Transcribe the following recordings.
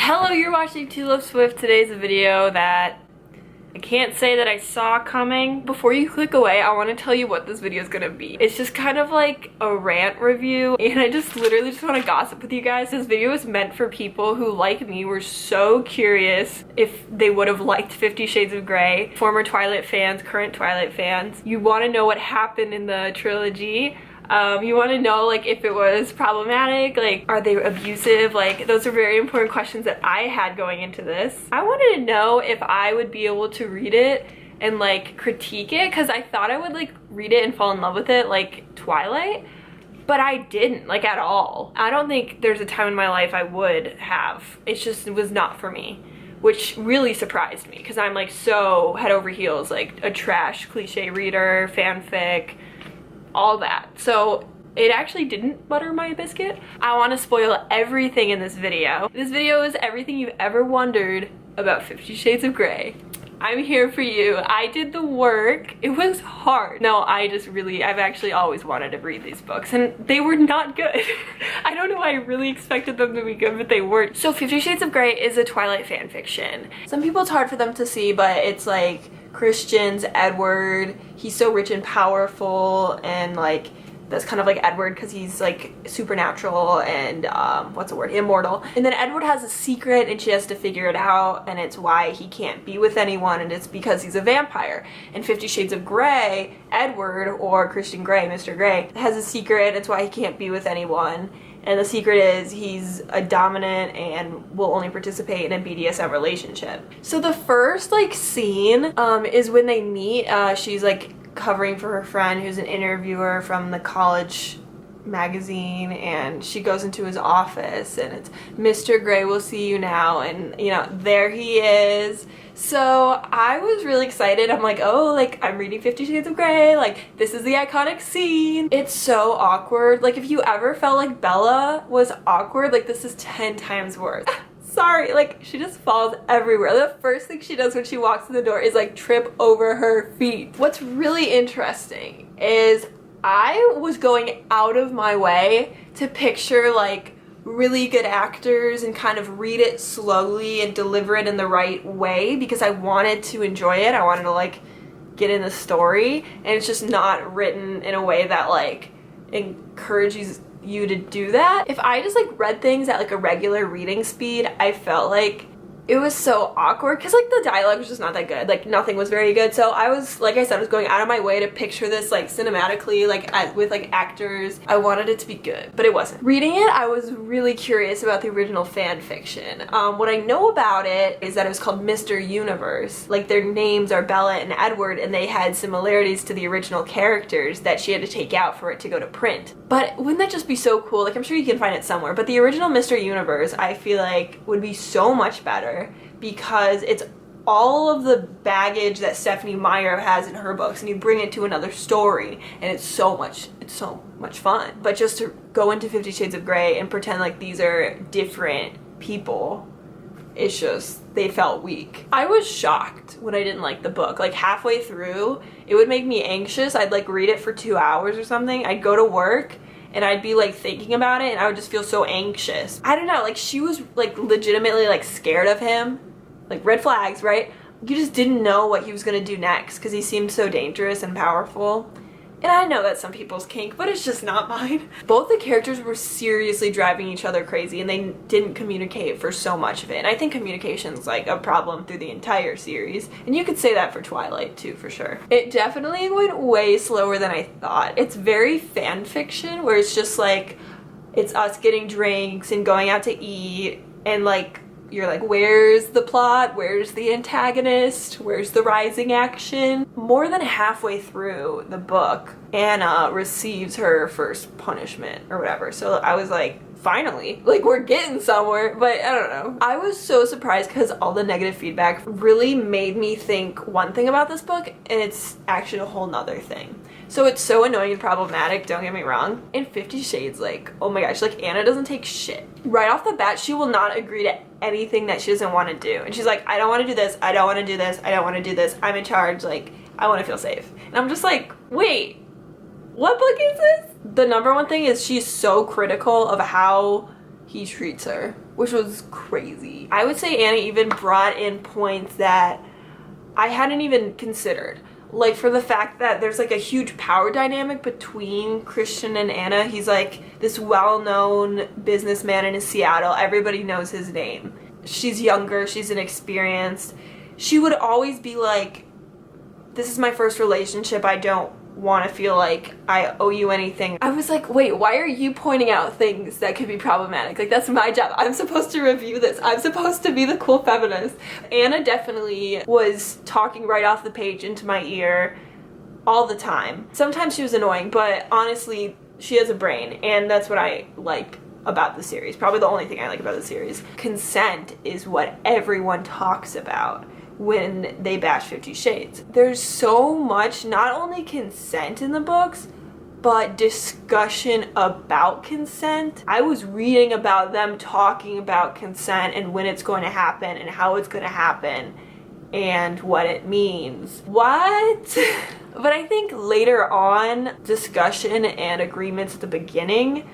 Hello, you're watching tulipswift. Today's a video that I can't say that I saw coming. Before you click away, I want to tell you what this video is gonna be. It's just kind of like a rant review, and I literally just want to gossip with you guys. This video is meant for people who, like me, were so curious if they would have liked 50 Shades of Grey. Former Twilight fans, current Twilight fans. You want to know what happened in the trilogy. You want to know, like, if it was problematic, like, are they abusive? Like, those are very important questions that I had going into this. I wanted to know if I would be able to read it and, like, critique it, because I thought I would, like, read it and fall in love with it like Twilight, but I didn't, like, at all. I don't think there's a time in my life I would have. It was not for me, which really surprised me, because I'm, like, so head over heels, like, a trash cliche reader, fanfic, all that. So it actually didn't butter my biscuit. I want to spoil everything in this video. This video is everything you've ever wondered about 50 Shades of Grey. I'm here for you. I did the work. It was hard. No, I've actually always wanted to read these books, and they were not good. I don't know why I really expected them to be good, but they weren't. So 50 Shades of Grey is a Twilight fan fiction. Some people it's hard for them to see, but it's like Christian's Edward. He's so rich and powerful, and like that's kind of like Edward because he's like supernatural and immortal. And then Edward has a secret and she has to figure it out, and it's why he can't be with anyone, and it's because he's a vampire. In 50 Shades of Grey, Edward, or Christian Grey, Mr. Grey, has a secret. It's why he can't be with anyone. And the secret is he's a dominant and will only participate in a BDSM relationship. So the first like scene is when they meet. She's like covering for her friend who's an interviewer from the college magazine, and she goes into his office and it's Mr. Grey will see you now, and you know, there he is. So I was really excited. I'm like, oh, like I'm reading 50 Shades of Grey, like this is the iconic scene. It's so awkward. Like if you ever felt like Bella was awkward, like this is 10 times worse. Sorry, like she just falls everywhere. The first thing she does when she walks in the door is like trip over her feet. What's really interesting is I was going out of my way to picture like really good actors and kind of read it slowly and deliver it in the right way, because I wanted to enjoy it. I wanted to like get in the story, and it's just not written in a way that like encourages you to do that. If I just like read things at like a regular reading speed, I felt like it was so awkward because like the dialogue was just not that good. Like nothing was very good. So I was, like I said, I was going out of my way to picture this like cinematically, like with like actors. I wanted it to be good, but it wasn't. Reading it, I was really curious about the original fan fiction. What I know about it is that it was called Mr. Universe. Like their names are Bella and Edward, and they had similarities to the original characters that she had to take out for it to go to print. But wouldn't that just be so cool? Like I'm sure you can find it somewhere, but the original Mr. Universe I feel like would be so much better, because it's all of the baggage that Stephanie Meyer has in her books, and you bring it to another story, and it's so much fun. But just to go into 50 Shades of Grey and pretend like these are different people, it's just, they felt weak. I was shocked when I didn't like the book. Like halfway through, it would make me anxious. I'd like read it for 2 hours or something. I'd go to work and I'd be like thinking about it, and I would just feel so anxious. I don't know, like she was like legitimately like scared of him. Like red flags, right? You just didn't know what he was gonna do next because he seemed so dangerous and powerful. And I know that's some people's kink, but it's just not mine. Both the characters were seriously driving each other crazy, and they didn't communicate for so much of it. And I think communication's like a problem through the entire series. And you could say that for Twilight too, for sure. It definitely went way slower than I thought. It's very fan fiction, where it's just like, it's us getting drinks and going out to eat, and like, you're like, where's the plot? Where's the antagonist? Where's the rising action? More than halfway through the book, Anna receives her first punishment or whatever. So I was like, finally, like we're getting somewhere, but I don't know. I was so surprised because all the negative feedback really made me think one thing about this book, and it's actually a whole nother thing. So it's so annoying and problematic, don't get me wrong. In 50 Shades, like, oh my gosh, like Anna doesn't take shit. Right off the bat, she will not agree to anything that she doesn't want to do. And she's like, I don't want to do this, I don't want to do this, I don't want to do this, I'm in charge, like, I want to feel safe. And I'm just like, wait, what book is this? The number one thing is she's so critical of how he treats her. which was crazy. I would say Anna even brought in points that I hadn't even considered. Like, for the fact that there's like a huge power dynamic between Christian and Anna. He's like this well-known businessman in Seattle. Everybody knows his name. She's younger, she's inexperienced. She would always be like, this is my first relationship, I don't want to feel like I owe you anything. I was like, wait, why are you pointing out things that could be problematic? Like, that's my job. I'm supposed to review this. I'm supposed to be the cool feminist. Anna definitely was talking right off the page into my ear all the time. Sometimes she was annoying, but honestly, she has a brain, and that's what I like about the series. Probably the only thing I like about the series. Consent is what everyone talks about when they bash 50 Shades. There's so much, not only consent in the books, but discussion about consent. I was reading about them talking about consent and when it's going to happen and how it's going to happen and what it means. What? But I think later on, discussion and agreements at the beginning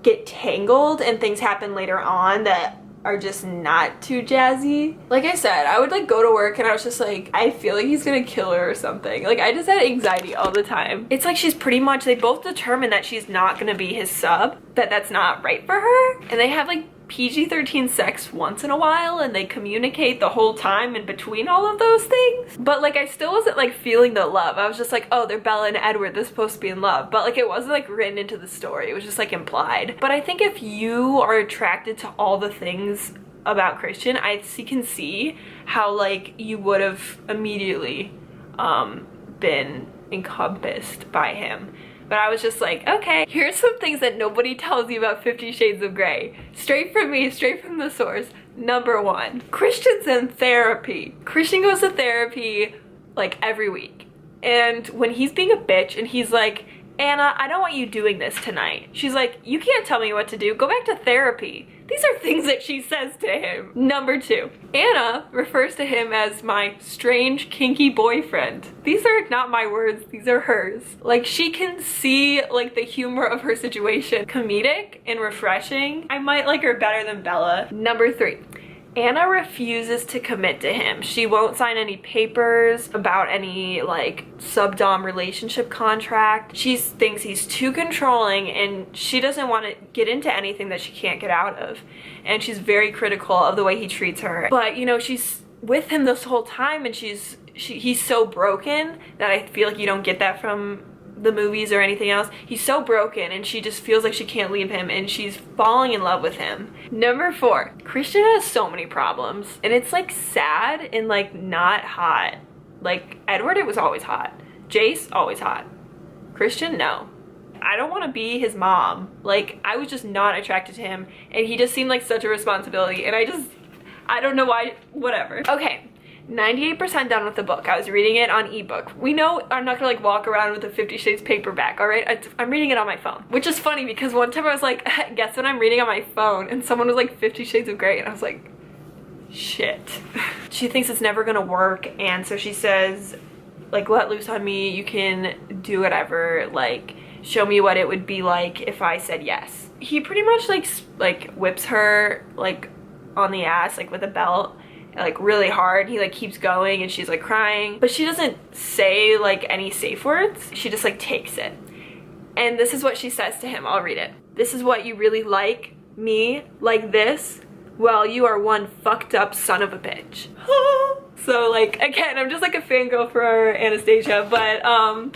get tangled and things happen later on that are just not too jazzy. Like I said, I would like go to work and I was just like, I feel like he's gonna kill her or something. Like, I just had anxiety all the time. It's like she's pretty much, they both determine that she's not gonna be his sub, that that's not right for her, and they have like PG-13 sex once in a while and they communicate the whole time in between all of those things. But like, I still wasn't like feeling the love. I was just like, oh, they're Bella and Edward, they're supposed to be in love. But like, it wasn't like written into the story, it was just like implied. But I think if you are attracted to all the things about Christian, I can see how like you would have immediately been encompassed by him. But I was just like, okay, here's some things that nobody tells you about 50 Shades of Grey. Straight from me, straight from the source. Number one, Christian's in therapy. Christian goes to therapy like every week. And when he's being a bitch and he's like, Anna, I don't want you doing this tonight. She's like, you can't tell me what to do. Go back to therapy. These are things that she says to him. Number two, Anna refers to him as my strange, kinky boyfriend. These are not my words, these are hers. Like, she can see like the humor of her situation. Comedic and refreshing. I might like her better than Bella. Number three, Anna refuses to commit to him. She won't sign any papers about any like sub-dom relationship contract. She thinks he's too controlling and she doesn't want to get into anything that she can't get out of. And she's very critical of the way he treats her. But you know, she's with him this whole time and he's so broken that I feel like you don't get that from the movies or anything else. He's so broken and she just feels like she can't leave him and she's falling in love with him. Number four, Christian has so many problems and it's like sad and like not hot. Like Edward, it was always hot. Jace, always hot. Christian, no. I don't want to be his mom. Like, I was just not attracted to him and he just seemed like such a responsibility and I don't know why, whatever. Okay. 98% done with the book. I was reading it on ebook. We know I'm not gonna like walk around with a 50 Shades paperback, all right? I'm reading it on my phone, which is funny because one time I was like, guess what I'm reading on my phone? And someone was like 50 Shades of Grey and I was like, shit. She thinks it's never gonna work and so she says, like, let loose on me, you can do whatever, like, show me what it would be like if I said yes. He pretty much like whips her like on the ass, like with a belt, like really hard. He like keeps going and she's like crying, but she doesn't say like any safe words. She just like takes it. And this is what she says to him. I'll read it. This is what you really like me, like this? Well, you are one fucked up son of a bitch. So like, again, I'm just like a fangirl for Anastasia, but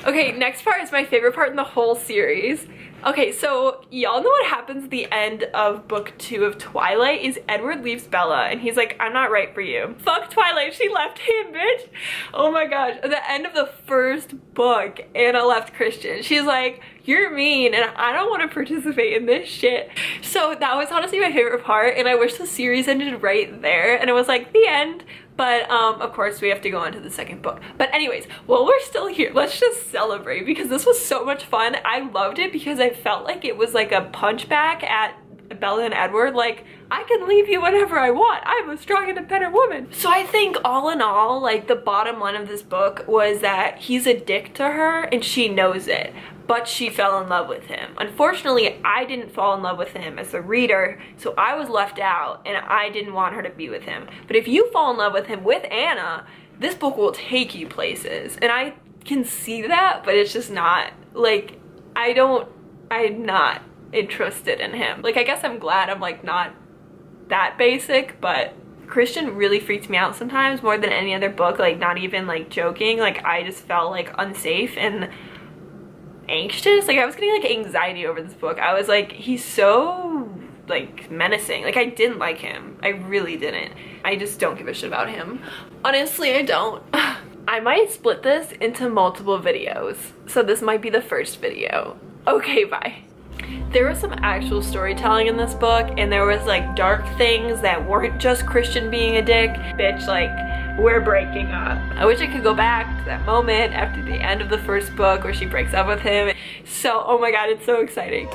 okay, next part is my favorite part in the whole series. Okay, so y'all know what happens at the end of book 2 of Twilight is Edward leaves Bella and he's like, I'm not right for you. Fuck Twilight, she left him, bitch. Oh my gosh, at the end of the first book, Anna left Christian. She's like, you're mean and I don't want to participate in this shit. So that was honestly my favorite part and I wish the series ended right there and it was like the end. But of course we have to go on to the second book. But anyways, while we're still here, let's just celebrate because this was so much fun. I loved it because I felt like it was like a punch back at Bella and Edward, like, I can leave you whenever I want. I'm a strong, independent woman. So I think all in all, like, the bottom line of this book was that he's a dick to her and she knows it, but she fell in love with him. Unfortunately, I didn't fall in love with him as the reader, so I was left out and I didn't want her to be with him. But if you fall in love with him with Anna, this book will take you places. And I can see that, but it's just not, like, I'm not interested in him. Like, I guess I'm glad I'm like not that basic, but Christian really freaks me out sometimes more than any other book. Like, not even like joking, like I just felt like unsafe and anxious. Like, I was getting like anxiety over this book. I was like, he's so like menacing. Like, I didn't like him. I really didn't. I just don't give a shit about him. Honestly, I don't. I might split this into multiple videos, so this might be the first video. Okay, bye. There was some actual storytelling in this book, and there was like dark things that weren't just Christian being a dick. Bitch, like, we're breaking up. I wish I could go back to that moment after the end of the first book where she breaks up with him. So, oh my god, it's so exciting.